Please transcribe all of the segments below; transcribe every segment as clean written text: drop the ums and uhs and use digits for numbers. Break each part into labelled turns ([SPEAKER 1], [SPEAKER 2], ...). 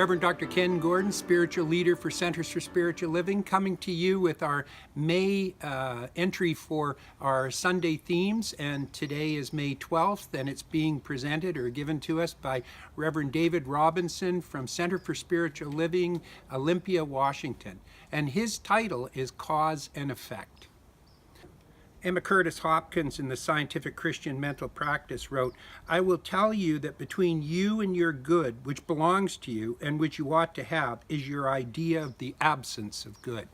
[SPEAKER 1] Reverend Dr. Ken Gordon, spiritual leader for Centers for Spiritual Living, coming to you with our May entry for our Sunday themes. And today is May 12th, and it's being presented or given to us by Reverend David Robinson from Center for Spiritual Living, Olympia, Washington. And his title is Cause and Effect. Emma Curtis Hopkins in the Scientific Christian Mental Practice wrote, "I will tell you that between you and your good, which belongs to you and which you ought to have, is your idea of the absence of good."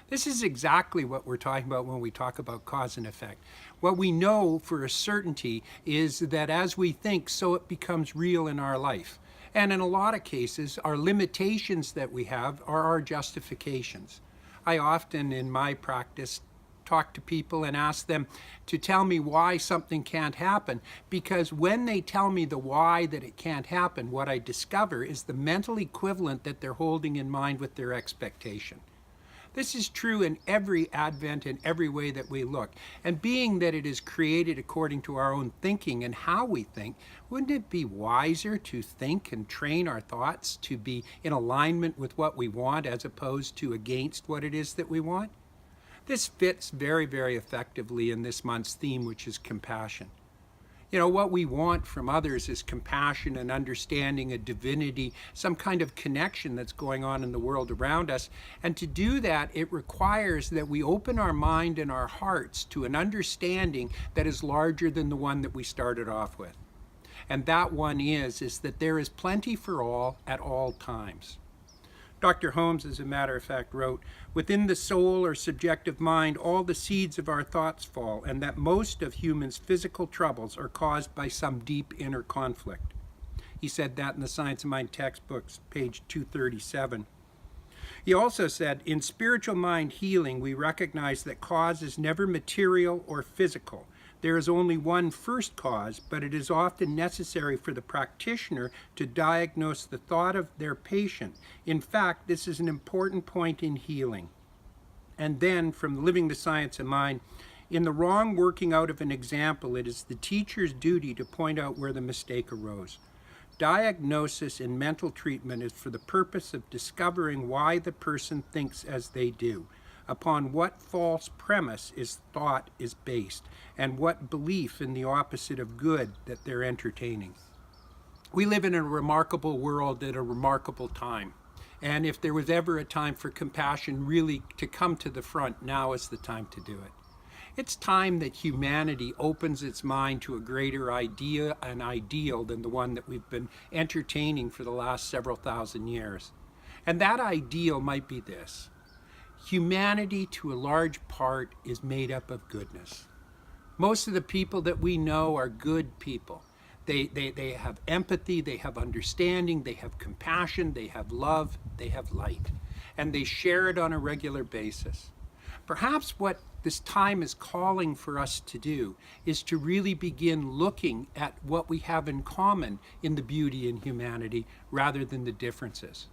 [SPEAKER 1] This is exactly what we're talking about when we talk about cause and effect. What we know for a certainty is that as we think, so it becomes real in our life. And in a lot of cases, our limitations that we have are our justifications. I often, in my practice, talk to people and ask them to tell me why something can't happen, because when they tell me the why that it can't happen, what I discover is the mental equivalent that they're holding in mind with their expectation. This is true in every advent, in every way that we look. And being that it is created according to our own thinking and how we think, wouldn't it be wiser to think and train our thoughts to be in alignment with what we want as opposed to against what it is that we want? This fits very, very effectively in this month's theme, which is compassion. You know, what we want from others is compassion and understanding a divinity, some kind of connection that's going on in the world around us. And to do that, it requires that we open our mind and our hearts to an understanding that is larger than the one that we started off with. And that one is that there is plenty for all at all times. Dr. Holmes, as a matter of fact, wrote, "Within the soul or subjective mind, all the seeds of our thoughts fall, and that most of humans' physical troubles are caused by some deep inner conflict." He said that in the Science of Mind textbooks, page 237. He also said, "In spiritual mind healing, we recognize that cause is never material or physical. There is only one first cause, but it is often necessary for the practitioner to diagnose the thought of their patient. In fact, this is an important point in healing." And then, from Living the Science of Mind, "In the wrong working out of an example, it is the teacher's duty to point out where the mistake arose. Diagnosis in mental treatment is for the purpose of discovering why the person thinks as they do, upon what false premise is thought is based, and what belief in the opposite of good that they're entertaining." We live in a remarkable world at a remarkable time. And if there was ever a time for compassion really to come to the front, now is the time to do it. It's time that humanity opens its mind to a greater idea and ideal than the one that we've been entertaining for the last several thousand years. And that ideal might be this: humanity, to a large part, is made up of goodness. Most of the people that we know are good people. They have empathy, they have understanding, they have compassion, they have love, they have light, and they share it on a regular basis. Perhaps what this time is calling for us to do is to really begin looking at what we have in common in the beauty in humanity rather than the differences.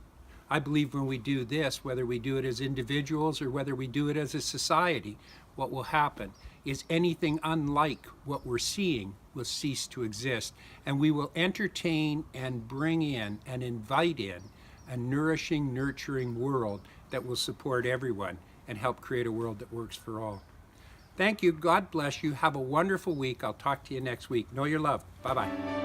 [SPEAKER 1] I believe when we do this, whether we do it as individuals or whether we do it as a society, what will happen is anything unlike what we're seeing will cease to exist, and we will entertain and bring in and invite in a nourishing, nurturing world that will support everyone and help create a world that works for all. Thank you. God bless you. Have a wonderful week. I'll talk to you next week. Know your love. Bye-bye.